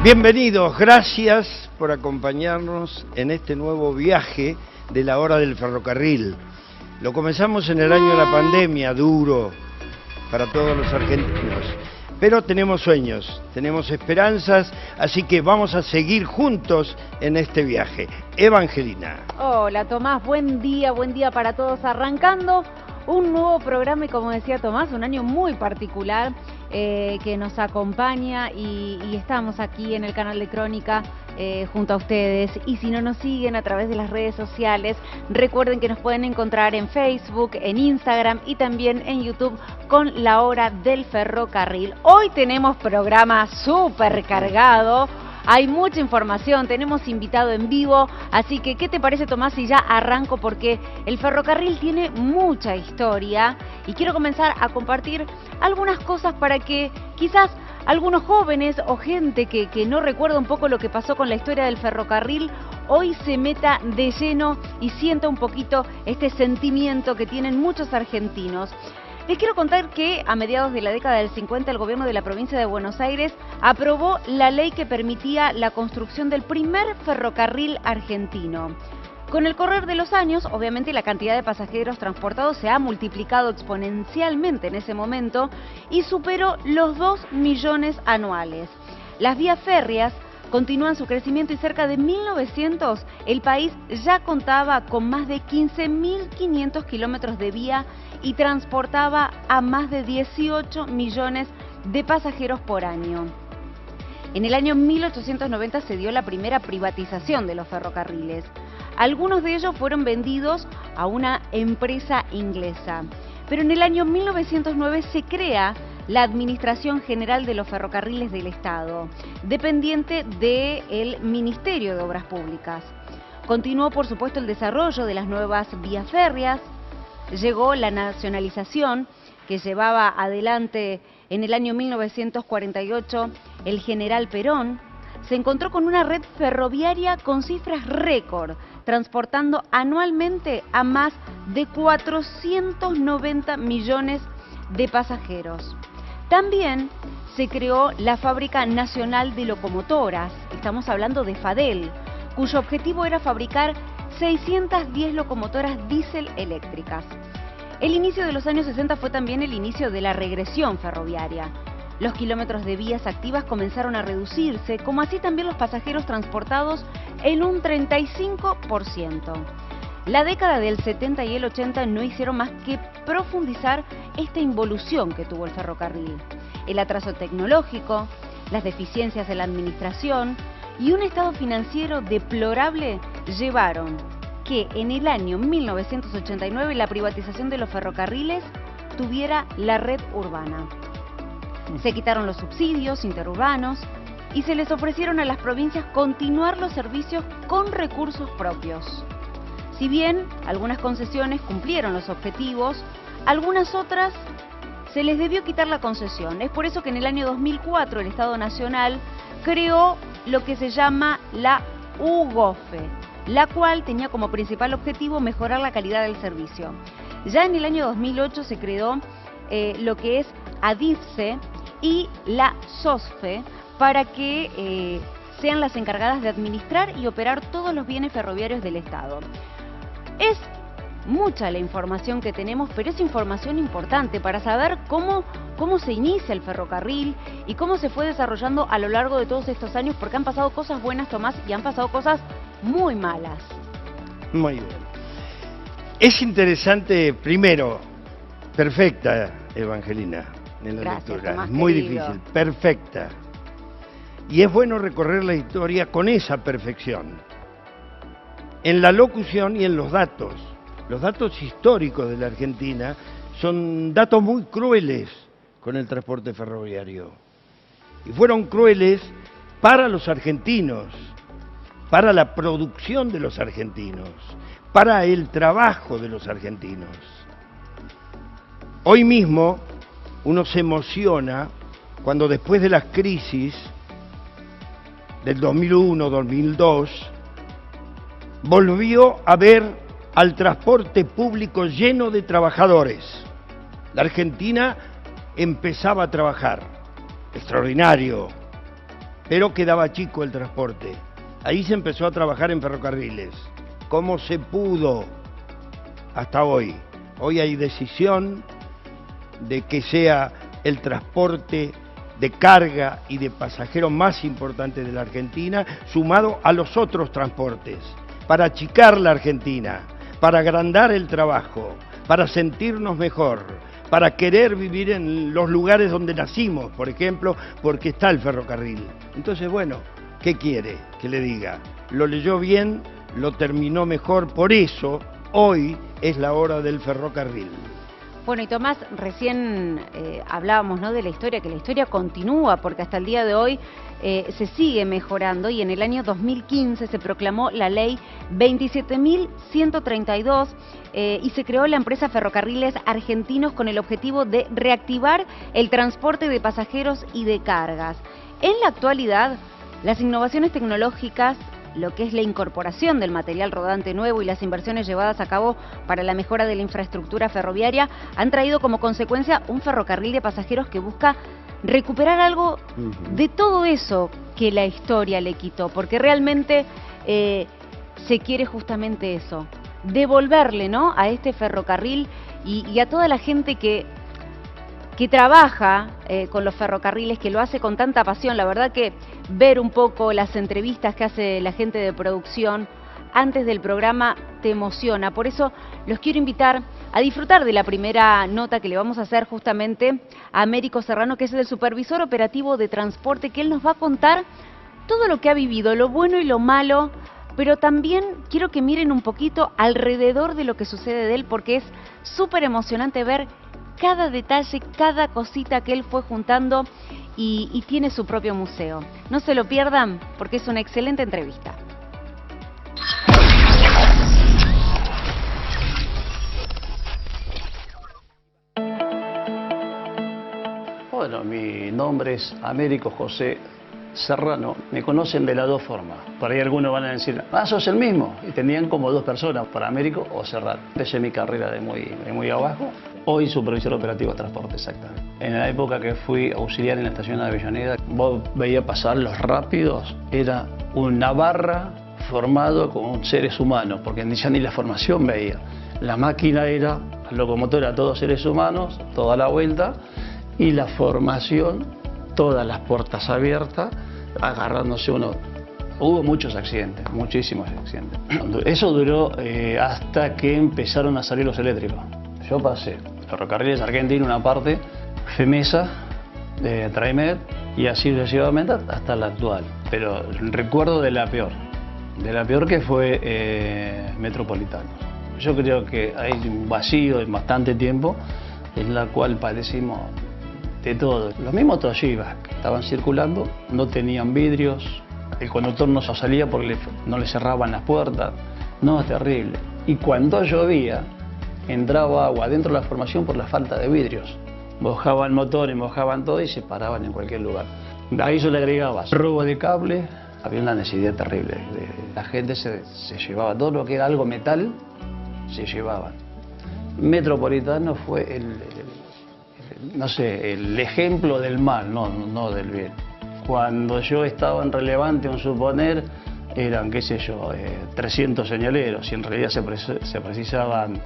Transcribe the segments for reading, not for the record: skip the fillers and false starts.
Bienvenidos, gracias por acompañarnos en este nuevo viaje de la hora del ferrocarril. Lo comenzamos en el año de la pandemia, duro para todos los argentinos. Pero tenemos sueños, tenemos esperanzas, así que vamos a seguir juntos en este viaje. Evangelina. Hola Tomás, buen día para todos. Arrancando un nuevo programa y, como decía Tomás, un año muy particular que nos acompaña y estamos aquí en el canal de Crónica junto a ustedes. Y si no nos siguen a través de las redes sociales, recuerden que nos pueden encontrar en Facebook, en Instagram y también en YouTube con La Hora del Ferrocarril. Hoy tenemos programa súper cargado. Hay mucha información, tenemos invitado en vivo, así que ¿qué te parece, Tomás, si ya arranco? Porque el ferrocarril tiene mucha historia y quiero comenzar a compartir algunas cosas para que quizás algunos jóvenes o gente que no recuerda un poco lo que pasó con la historia del ferrocarril hoy se meta de lleno y sienta un poquito este sentimiento que tienen muchos argentinos. Les quiero contar que a mediados de la década del 50 el gobierno de la provincia de Buenos Aires aprobó la ley que permitía la construcción del primer ferrocarril argentino. Con el correr de los años, obviamente la cantidad de pasajeros transportados se ha multiplicado exponencialmente en ese momento y superó los 2 millones anuales. Las vías férreas continúan su crecimiento y cerca de 1900 el país ya contaba con más de 15.500 kilómetros de vía y transportaba a más de 18 millones de pasajeros por año. En el año 1890 se dio la primera privatización de los ferrocarriles. Algunos de ellos fueron vendidos a una empresa inglesa. Pero en el año 1909 se crea la Administración General de los Ferrocarriles del Estado, dependiente del Ministerio de Obras Públicas. Continuó, por supuesto, el desarrollo de las nuevas vías férreas. Llegó la nacionalización que llevaba adelante en el año 1948 el general Perón. Se encontró con una red ferroviaria con cifras récord, transportando anualmente a más de 490 millones de pasajeros. También se creó la Fábrica Nacional de Locomotoras, estamos hablando de FADEL, cuyo objetivo era fabricar 610 locomotoras diésel eléctricas. El inicio de los años 60 fue también el inicio de la regresión ferroviaria. Los kilómetros de vías activas comenzaron a reducirse, como así también los pasajeros transportados en un 35%. La década del 70 y el 80 no hicieron más que profundizar esta involución que tuvo el ferrocarril. El atraso tecnológico, las deficiencias en la administración y un estado financiero deplorable llevaron que en el año 1989 la privatización de los ferrocarriles tuviera la red urbana. Se quitaron los subsidios interurbanos y se les ofrecieron a las provincias continuar los servicios con recursos propios. Si bien algunas concesiones cumplieron los objetivos, algunas otras se les debió quitar la concesión. Es por eso que en el año 2004 el Estado Nacional creó lo que se llama la UGOFE, la cual tenía como principal objetivo mejorar la calidad del servicio. Ya en el año 2008 se creó lo que es ADIFSE y la SOSFE para que sean las encargadas de administrar y operar todos los bienes ferroviarios del Estado. Es mucha la información que tenemos, pero es información importante para saber cómo se inicia el ferrocarril y cómo se fue desarrollando a lo largo de todos estos años, porque han pasado cosas buenas, Tomás, y han pasado cosas muy malas. Muy bien. Es interesante, primero, perfecta, Evangelina, en la Gracias, lectura. Tomás, Es muy querido. difícil, perfecta. Y es bueno recorrer la historia con esa perfección. En la locución y en los datos. Los datos históricos de la Argentina son datos muy crueles con el transporte ferroviario. Y fueron crueles para los argentinos, para la producción de los argentinos, para el trabajo de los argentinos. Hoy mismo uno se emociona cuando después de las crisis del 2001, 2002, volvió a ver al transporte público lleno de trabajadores. La Argentina empezaba a trabajar. Extraordinario. pero quedaba chico el transporte. Ahí se empezó a trabajar en ferrocarriles. ¿Cómo se pudo? Hasta hoy. Hoy hay decisión de que sea el transporte de carga y de pasajeros más importante de la Argentina, sumado a los otros transportes, para achicar la Argentina, para agrandar el trabajo, para sentirnos mejor, para querer vivir en los lugares donde nacimos, por ejemplo, porque está el ferrocarril. Entonces, bueno, ¿qué quiere que le diga? Lo leyó bien, lo terminó mejor, por eso hoy es la hora del ferrocarril. Bueno, y Tomás, recién hablábamos, ¿no?, de la historia, que la historia continúa, porque hasta el día de hoy se sigue mejorando, y en el año 2015 se proclamó la ley 27.132 y se creó la empresa Ferrocarriles Argentinos con el objetivo de reactivar el transporte de pasajeros y de cargas. En la actualidad, las innovaciones tecnológicas, lo que es la incorporación del material rodante nuevo y las inversiones llevadas a cabo para la mejora de la infraestructura ferroviaria han traído como consecuencia un ferrocarril de pasajeros que busca recuperar algo de todo eso que la historia le quitó, porque realmente se quiere justamente eso, devolverle, ¿no?, a este ferrocarril y a toda la gente que trabaja con los ferrocarriles, que lo hace con tanta pasión. La verdad que ver un poco las entrevistas que hace la gente de producción antes del programa te emociona. Por eso los quiero invitar a disfrutar de la primera nota que le vamos a hacer justamente a Américo Serrano, que es el supervisor operativo de transporte, que él nos va a contar todo lo que ha vivido, lo bueno y lo malo, pero también quiero que miren un poquito alrededor de lo que sucede de él, porque es súper emocionante ver cada detalle, cada cosita que él fue juntando y tiene su propio museo. No se lo pierdan porque es una excelente entrevista. Bueno, mi nombre es Américo José Serrano. Me conocen de las dos formas. Por ahí algunos van a decir, sos el mismo. Y tenían como dos personas, para Américo o Serrano. Empecé mi carrera de muy abajo. Hoy supervisor operativo de transporte, exactamente. En la época que fui auxiliar en la estación de Avellaneda, vos veías pasar los rápidos, era una barra formado con seres humanos, porque ya ni la formación veía. La máquina era, la locomotora, todos seres humanos, toda la vuelta, y la formación, todas las puertas abiertas, agarrándose uno. Hubo muchos accidentes, muchísimos accidentes. Eso duró hasta que empezaron a salir los eléctricos. Yo pasé Ferrocarriles Argentinos una parte, FEMESA, Traimed, y así sucesivamente hasta la actual. Pero recuerdo de la peor que fue Metropolitano. Yo creo que hay un vacío en bastante tiempo en la cual padecimos de todo. Los mismos Toshibas que estaban circulando no tenían vidrios, el conductor no salía porque no le cerraban las puertas. No, es terrible. Y cuando llovía, entraba agua dentro de la formación por la falta de vidrios. Mojaban motores, mojaban todo y se paraban en cualquier lugar. A eso le agregabas robo de cable. Había una necesidad terrible. La gente se llevaba todo lo que era algo metal, se llevaban. Metropolitano fue el ejemplo del mal, no del bien. Cuando yo estaba en relevante, un suponer, eran, qué sé yo, 300 señaleros y en realidad se precisaban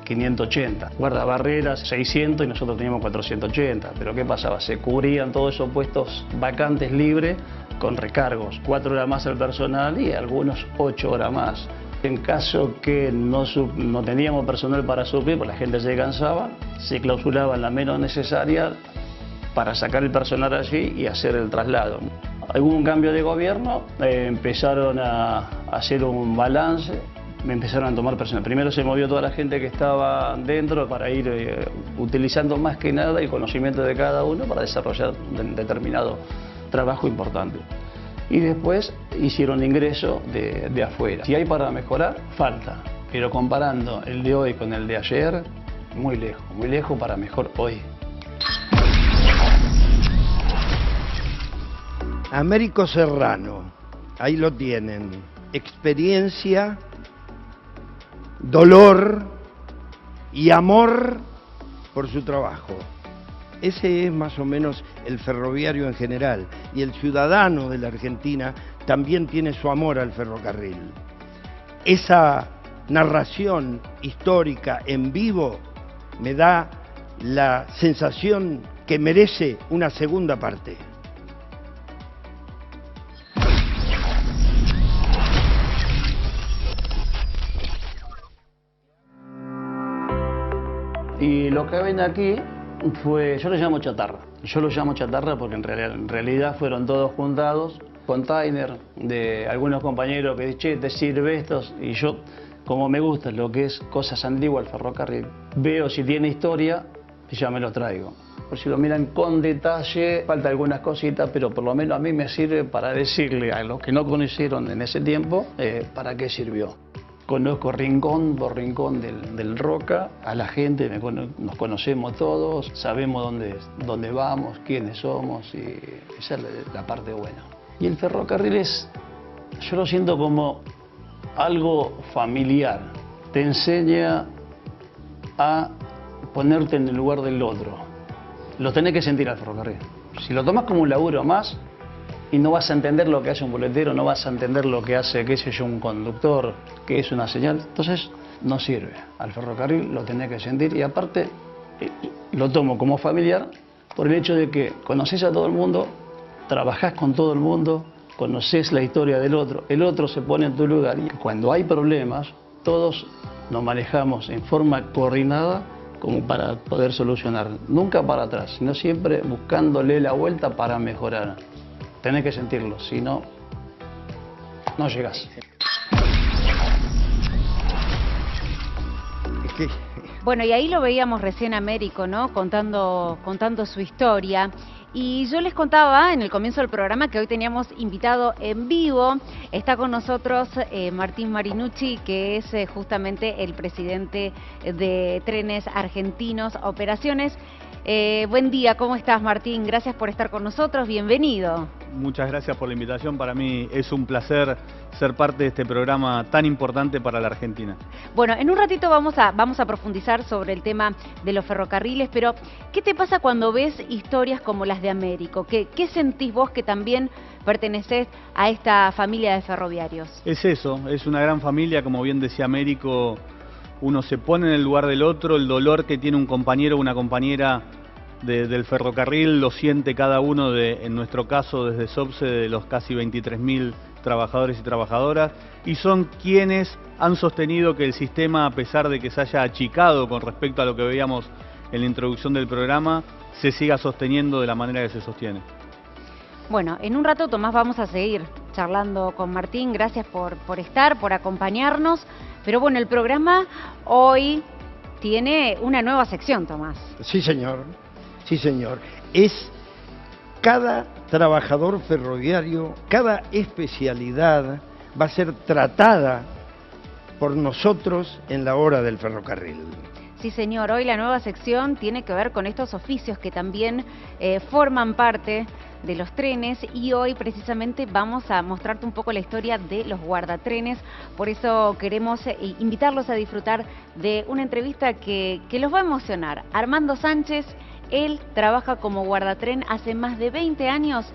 580. Guardabarreras 600 y nosotros teníamos 480. Pero ¿qué pasaba? Se cubrían todos esos puestos vacantes libres con recargos. 4 horas más al personal y algunos 8 horas más. En caso que no teníamos personal para suplir, pues la gente se cansaba, se clausuraba la menos necesaria para sacar el personal allí y hacer el traslado. Hubo un cambio de gobierno, empezaron a hacer un balance, me empezaron a tomar personal. Primero se movió toda la gente que estaba dentro para ir utilizando más que nada el conocimiento de cada uno para desarrollar un determinado trabajo importante. Y después hicieron ingreso de afuera. Si hay para mejorar, falta. Pero comparando el de hoy con el de ayer, muy lejos para mejor hoy. Américo Serrano, ahí lo tienen. Experiencia, dolor y amor por su trabajo. Ese es más o menos el ferroviario en general, y el ciudadano de la Argentina también tiene su amor al ferrocarril. Esa narración histórica en vivo me da la sensación que merece una segunda parte. Y lo que ven aquí fue, yo lo llamo chatarra. Yo lo llamo chatarra porque en realidad fueron todos juntados, container de algunos compañeros que dicen, che, te sirve esto, y yo, como me gusta lo que es cosas antiguas, el ferrocarril, veo si tiene historia y ya me lo traigo. Por si lo miran con detalle, falta algunas cositas, pero por lo menos a mí me sirve para decirle a los que no conocieron en ese tiempo para qué sirvió. Conozco rincón por rincón del Roca, a la gente, nos conocemos todos, sabemos dónde vamos, quiénes somos, y esa es la parte buena. Y el ferrocarril yo lo siento como algo familiar, te enseña a ponerte en el lugar del otro. Lo tenés que sentir al ferrocarril. Si lo tomás como un laburo más, y no vas a entender lo que hace un boletero, no vas a entender lo que hace, qué sé yo, un conductor, qué es una señal, entonces no sirve. Al ferrocarril lo tenés que sentir, y aparte lo tomo como familiar por el hecho de que conoces a todo el mundo, trabajás con todo el mundo, conoces la historia del otro, el otro se pone en tu lugar, y cuando hay problemas, todos nos manejamos en forma coordinada como para poder solucionar, nunca para atrás, sino siempre buscándole la vuelta para mejorar. Tenés que sentirlo, si no, no llegás. Bueno, y ahí lo veíamos recién a Américo, ¿no? Contando su historia. Y yo les contaba en el comienzo del programa que hoy teníamos invitado en vivo. Está con nosotros Martín Marinucci, que es justamente el presidente de Trenes Argentinos Operaciones. Buen día, ¿cómo estás, Martín? Gracias por estar con nosotros, bienvenido. Muchas gracias por la invitación, para mí es un placer ser parte de este programa tan importante para la Argentina. Bueno, en un ratito vamos a profundizar sobre el tema de los ferrocarriles, pero ¿qué te pasa cuando ves historias como las de Américo? ¿Qué sentís vos que también pertenecés a esta familia de ferroviarios? Es eso, es una gran familia, como bien decía Américo. Uno se pone en el lugar del otro, el dolor que tiene un compañero o una compañera del ferrocarril lo siente cada uno, en nuestro caso desde SOPSE, de los casi 23.000 trabajadores y trabajadoras, y son quienes han sostenido que el sistema, a pesar de que se haya achicado con respecto a lo que veíamos en la introducción del programa, se siga sosteniendo de la manera que se sostiene. Bueno, en un rato, Tomás, vamos a seguir charlando con Martín. Gracias por estar, por acompañarnos. Pero bueno, el programa hoy tiene una nueva sección, Tomás. Sí, señor. Sí, señor. Es cada trabajador ferroviario, cada especialidad va a ser tratada por nosotros en la hora del ferrocarril. Sí, señor. Hoy la nueva sección tiene que ver con estos oficios que también forman parte de los trenes, y hoy precisamente vamos a mostrarte un poco la historia de los guardatrenes. Por eso queremos invitarlos a disfrutar de una entrevista que los va a emocionar. Armando Sánchez, él trabaja como guardatren hace más de 20 años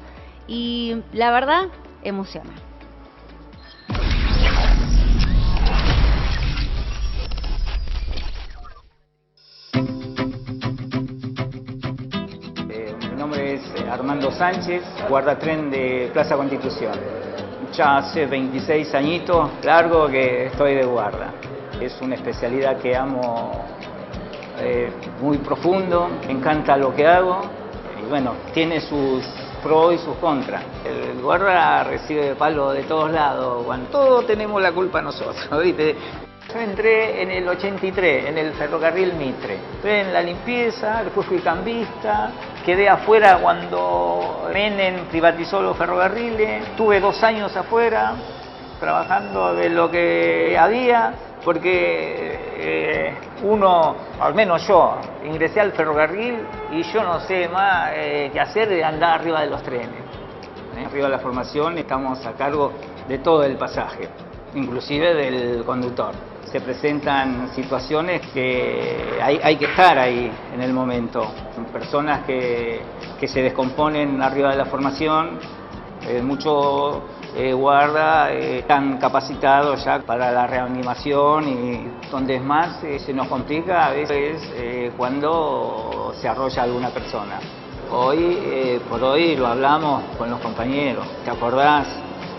y la verdad emociona. Mi nombre es Armando Sánchez, guardatren de Plaza Constitución. Ya hace 26 añitos largo que estoy de guarda. Es una especialidad que amo muy profundo, me encanta lo que hago y bueno, tiene sus pros y sus contras. El guarda recibe palo de todos lados, cuando todos tenemos la culpa nosotros, ¿viste? Yo entré en el 83 en el ferrocarril Mitre, entré en la limpieza, después fui cambista, quedé afuera cuando Menem privatizó los ferrocarriles, tuve 2 años afuera trabajando de lo que había, porque uno, al menos yo, ingresé al ferrocarril y yo no sé más qué hacer de andar arriba de los trenes. Arriba de la formación estamos a cargo de todo el pasaje, inclusive del conductor. se presentan situaciones que hay que estar ahí en el momento. Personas que se descomponen arriba de la formación, muchos guardas están capacitados ya para la reanimación, y donde es más se nos complica a veces cuando se arrolla alguna persona. Hoy por hoy lo hablamos con los compañeros. ¿Te acordás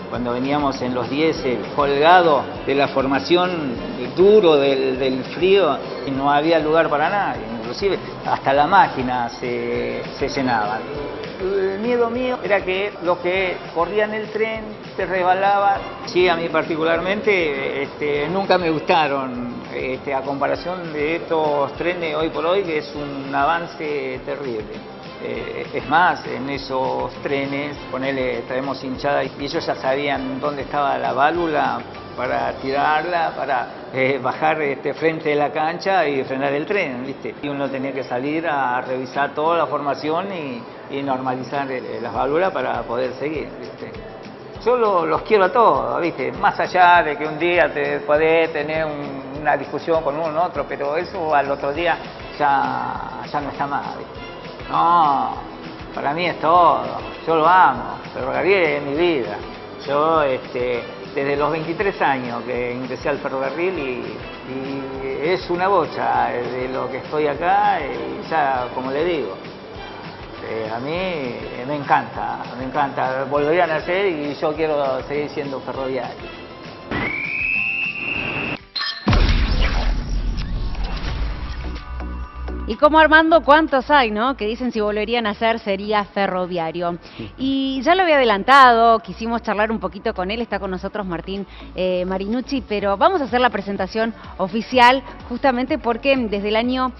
cuando veníamos en los 10 colgados de la formación, duro del frío, y no había lugar para nadie? Inclusive hasta la máquina se llenaban. El miedo mío era que los que corrían el tren se resbalaban. Sí, a mí particularmente nunca me gustaron, a comparación de estos trenes hoy por hoy, que es un avance terrible. Es más, en esos trenes, traemos hinchada, y ellos ya sabían dónde estaba la válvula para tirarla, para bajar frente de la cancha y frenar el tren, ¿viste? Y uno tenía que salir a revisar toda la formación y normalizar las válvulas para poder seguir, ¿viste? Yo los quiero a todos, ¿viste? Más allá de que un día te podés tener una discusión con uno u otro, pero eso al otro día ya no está más, ¿viste? No, para mí es todo, yo lo amo, ferrocarril es mi vida. Yo desde los 23 años que ingresé al ferrocarril y es una bocha de lo que estoy acá, y ya, como le digo, a mí me encanta, volvería a nacer y yo quiero seguir siendo ferroviario. Y como Armando, ¿cuántos hay, no? Que dicen si volverían a ser sería ferroviario. Y ya lo había adelantado, quisimos charlar un poquito con él, está con nosotros Martín Marinucci, pero vamos a hacer la presentación oficial justamente porque desde el año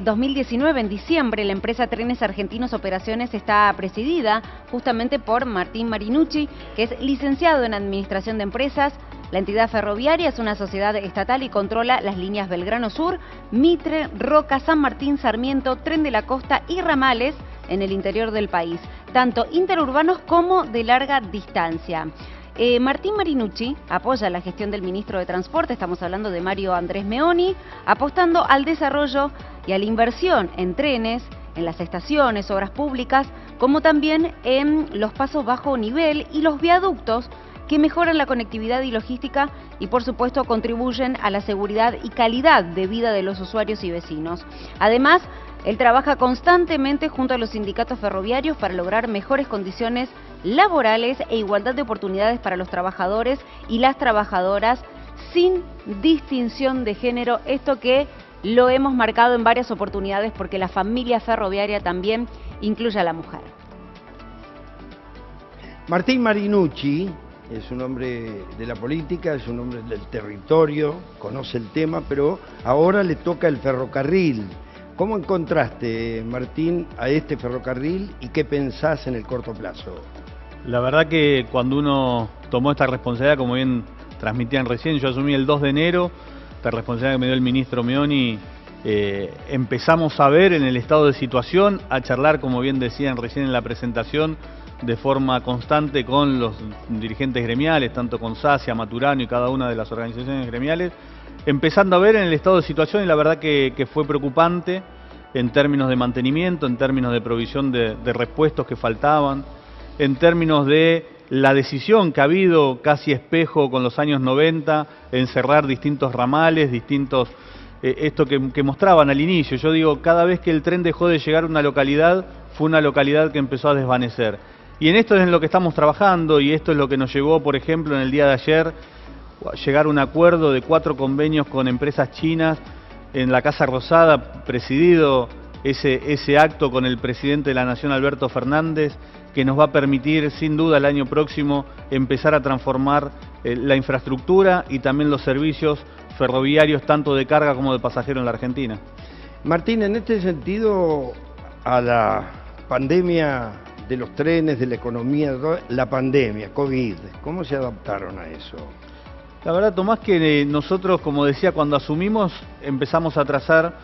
2019, en diciembre, la empresa Trenes Argentinos Operaciones está presidida justamente por Martín Marinucci, que es licenciado en Administración de Empresas. La entidad ferroviaria es una sociedad estatal y controla las líneas Belgrano Sur, Mitre, Roca, San Martín, Sarmiento, Tren de la Costa y ramales en el interior del país, tanto interurbanos como de larga distancia. Martín Marinucci apoya la gestión del ministro de Transporte, estamos hablando de Mario Andrés Meoni, apostando al desarrollo y a la inversión en trenes, en las estaciones, obras públicas, como también en los pasos bajo nivel y los viaductos, que mejoran la conectividad y logística y, por supuesto, contribuyen a la seguridad y calidad de vida de los usuarios y vecinos. Además, él trabaja constantemente junto a los sindicatos ferroviarios para lograr mejores condiciones laborales e igualdad de oportunidades para los trabajadores y las trabajadoras sin distinción de género, esto que lo hemos marcado en varias oportunidades porque la familia ferroviaria también incluye a la mujer. Martín Marinucci es un hombre de la política, es un hombre del territorio, conoce el tema, pero ahora le toca el ferrocarril. ¿Cómo encontraste, Martín, a este ferrocarril y qué pensás en el corto plazo? La verdad que cuando uno tomó esta responsabilidad, como bien transmitían recién, yo asumí el 2 de enero, esta responsabilidad que me dio el ministro Meoni, empezamos a ver en el estado de situación, a charlar, como bien decían recién en la presentación, de forma constante con los dirigentes gremiales, tanto con SACIA, Maturano y cada una de las organizaciones gremiales, empezando a ver en el estado de situación, y la verdad que fue preocupante en términos de mantenimiento, en términos de provisión de repuestos que faltaban, en términos de la decisión que ha habido, casi espejo con los años 90, en cerrar distintos ramales, esto que mostraban al inicio. Yo digo, cada vez que el tren dejó de llegar a una localidad, fue una localidad que empezó a desvanecer. Y en esto es en lo que estamos trabajando, y esto es lo que nos llevó, por ejemplo, en el día de ayer, llegar a un acuerdo de 4 convenios con empresas chinas en la Casa Rosada, presidido ese acto con el presidente de la Nación, Alberto Fernández, que nos va a permitir, sin duda, el año próximo empezar a transformar la infraestructura y también los servicios ferroviarios, tanto de carga como de pasajero en la Argentina. Martín, en este sentido, a la pandemia de los trenes, de la economía, la pandemia, COVID, ¿cómo se adaptaron a eso? La verdad, Tomás, que nosotros, como decía, cuando asumimos, empezamos a trazar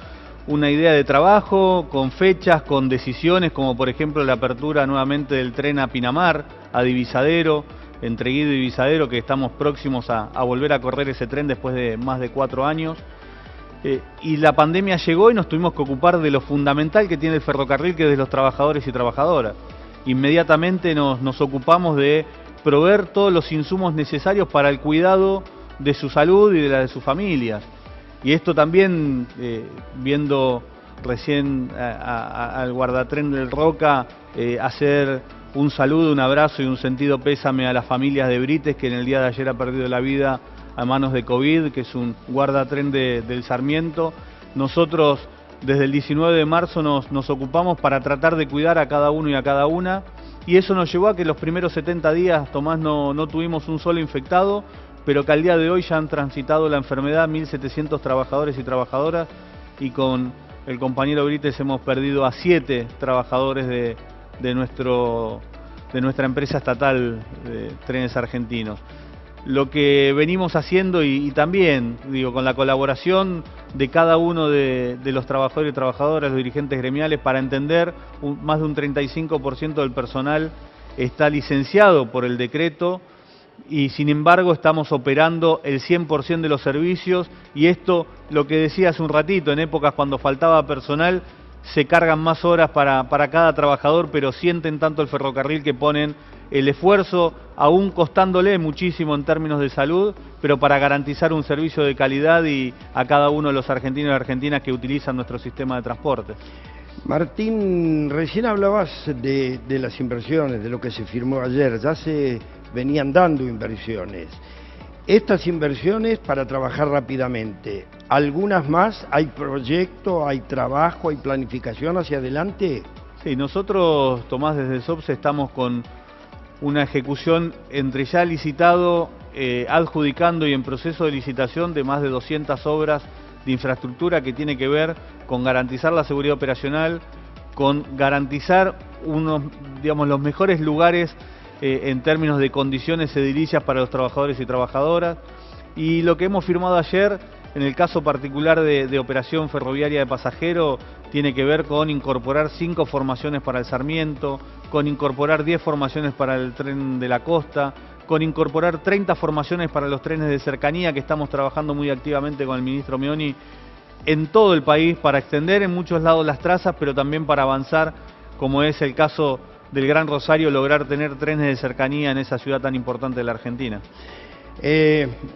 una idea de trabajo, con fechas, con decisiones, como por ejemplo la apertura nuevamente del tren a Pinamar, a Divisadero, entre Guido y Visadero, que estamos próximos a volver a correr ese tren después de más de 4 años. Y la pandemia llegó y nos tuvimos que ocupar de lo fundamental que tiene el ferrocarril, que es de los trabajadores y trabajadoras. Inmediatamente nos ocupamos de proveer todos los insumos necesarios para el cuidado de su salud y de la de sus familias. Y esto también, viendo recién al guardatren del Roca, hacer un saludo, un abrazo y un sentido pésame a las familias de Brites, que en el día de ayer ha perdido la vida a manos de COVID, que es un guardatren del Sarmiento. Nosotros desde el 19 de marzo nos ocupamos para tratar de cuidar a cada uno y a cada una, y eso nos llevó a que los primeros 70 días, Tomás, no tuvimos un solo infectado, pero que al día de hoy ya han transitado la enfermedad 1.700 trabajadores y trabajadoras, y con el compañero Brites hemos perdido a 7 trabajadores de nuestra empresa estatal de Trenes Argentinos. Lo que venimos haciendo y también, digo, con la colaboración de cada uno de los trabajadores y trabajadoras, los dirigentes gremiales, para entender, más de un 35% del personal está licenciado por el decreto, y sin embargo estamos operando el 100% de los servicios, y esto, lo que decía hace un ratito, en épocas cuando faltaba personal, se cargan más horas para cada trabajador, pero sienten tanto el ferrocarril que ponen el esfuerzo, aún costándole muchísimo en términos de salud, pero para garantizar un servicio de calidad y a cada uno de los argentinos y argentinas que utilizan nuestro sistema de transporte. Martín, recién hablabas de las inversiones, de lo que se firmó ayer. Ya se venían dando inversiones. Estas inversiones para trabajar rápidamente, ¿algunas más? ¿Hay proyecto, hay trabajo, hay planificación hacia adelante? Sí, nosotros, Tomás, desde el SOPSE estamos con una ejecución entre ya licitado, adjudicando y en proceso de licitación de más de 200 obras de infraestructura que tiene que ver con garantizar la seguridad operacional, con garantizar los mejores lugares en términos de condiciones edilicias para los trabajadores y trabajadoras. Y lo que hemos firmado ayer, en el caso particular de operación ferroviaria de pasajero, tiene que ver con incorporar 5 formaciones para el Sarmiento, con incorporar 10 formaciones para el tren de la costa, con incorporar 30 formaciones para los trenes de cercanía, que estamos trabajando muy activamente con el ministro Meoni en todo el país, para extender en muchos lados las trazas, pero también para avanzar, como es el caso del Gran Rosario, lograr tener trenes de cercanía en esa ciudad tan importante de la Argentina.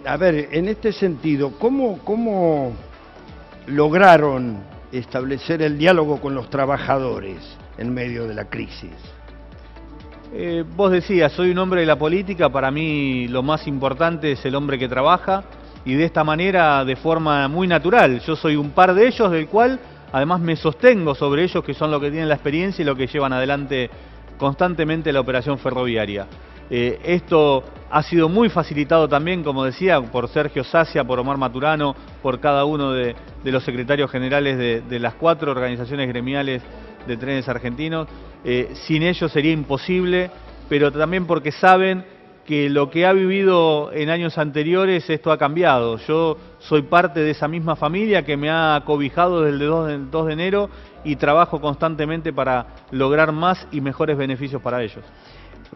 A ver, en este sentido, ¿cómo lograron establecer el diálogo con los trabajadores en medio de la crisis? Vos decías, soy un hombre de la política, para mí lo más importante es el hombre que trabaja, y de esta manera, de forma muy natural, yo soy un par de ellos, del cual además me sostengo sobre ellos, que son los que tienen la experiencia y lo que llevan adelante constantemente la operación ferroviaria. Esto ha sido muy facilitado también, como decía, por Sergio Sacia, por Omar Maturano, por cada uno de los secretarios generales de las 4 organizaciones gremiales de Trenes Argentinos. Sin ellos sería imposible, pero también porque saben que lo que ha vivido en años anteriores, esto ha cambiado. Yo soy parte de esa misma familia que me ha acobijado desde el 2 de enero y trabajo constantemente para lograr más y mejores beneficios para ellos.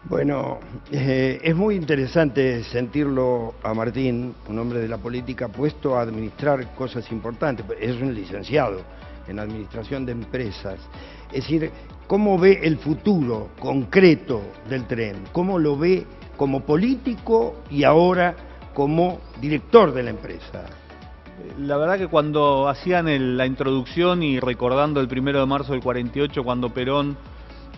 Bueno, es muy interesante sentirlo a Martín, un hombre de la política, puesto a administrar cosas importantes. Es un licenciado en administración de empresas. Es decir, ¿cómo ve el futuro concreto del tren? ¿Cómo lo ve como político y ahora como director de la empresa? La verdad que cuando hacían la introducción y recordando el 1 de marzo del 48, cuando Perón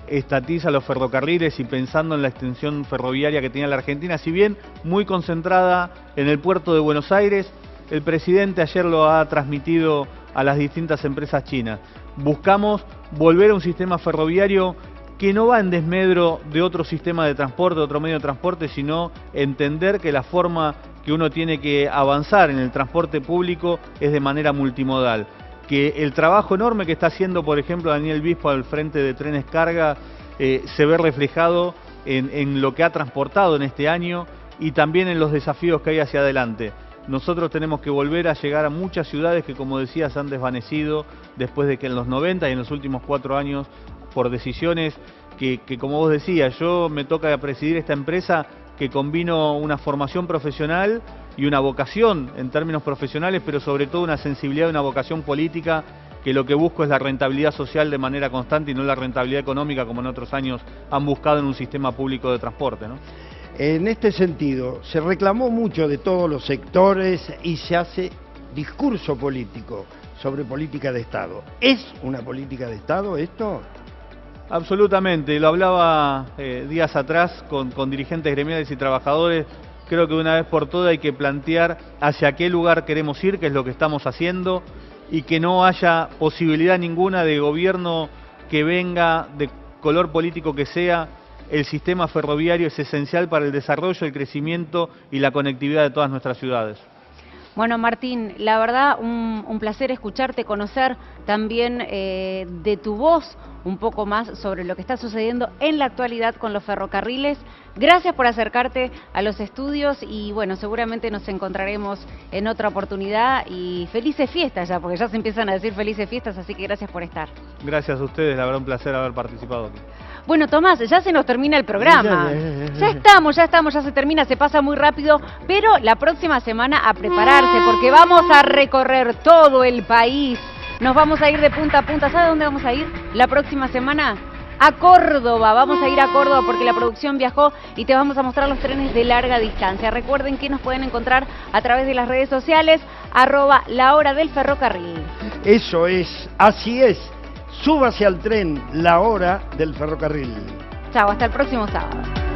estatiza los ferrocarriles y pensando en la extensión ferroviaria que tenía la Argentina, si bien muy concentrada en el puerto de Buenos Aires, el presidente ayer lo ha transmitido a las distintas empresas chinas. Buscamos volver a un sistema ferroviario que no va en desmedro de otro sistema de transporte, otro medio de transporte, sino entender que la forma que uno tiene que avanzar en el transporte público es de manera multimodal. Que el trabajo enorme que está haciendo, por ejemplo, Daniel Bispo al frente de Trenes Carga se ve reflejado en lo que ha transportado en este año y también en los desafíos que hay hacia adelante. Nosotros tenemos que volver a llegar a muchas ciudades que, como decía, se han desvanecido después de que en los 90 y en los últimos 4 años, por decisiones que como vos decías, yo me toca presidir esta empresa que combino una formación profesional y una vocación en términos profesionales, pero sobre todo una sensibilidad y una vocación política, que lo que busco es la rentabilidad social de manera constante y no la rentabilidad económica como en otros años han buscado en un sistema público de transporte, ¿no? En este sentido, se reclamó mucho de todos los sectores y se hace discurso político sobre política de Estado. ¿Es una política de Estado esto? Absolutamente, lo hablaba días atrás con dirigentes gremiales y trabajadores. Creo que de una vez por todas hay que plantear hacia qué lugar queremos ir, que es lo que estamos haciendo, y que no haya posibilidad ninguna de gobierno que venga, de color político que sea. El sistema ferroviario es esencial para el desarrollo, el crecimiento y la conectividad de todas nuestras ciudades. Bueno, Martín, la verdad un placer escucharte, conocer también de tu voz un poco más sobre lo que está sucediendo en la actualidad con los ferrocarriles. Gracias por acercarte a los estudios y bueno, seguramente nos encontraremos en otra oportunidad y felices fiestas ya, porque ya se empiezan a decir felices fiestas, así que gracias por estar. Gracias a ustedes, la verdad un placer haber participado aquí. Bueno, Tomás, ya se nos termina el programa. Ya estamos, ya se termina, se pasa muy rápido, pero la próxima semana a prepararse, porque vamos a recorrer todo el país. Nos vamos a ir de punta a punta. ¿Sabe dónde vamos a ir la próxima semana? A Córdoba. Vamos a ir a Córdoba porque la producción viajó y te vamos a mostrar los trenes de larga distancia. Recuerden que nos pueden encontrar a través de las redes sociales, @lahora-del-ferrocarril. Eso es, así es. Súbase al tren, la hora del ferrocarril. Chao, hasta el próximo sábado.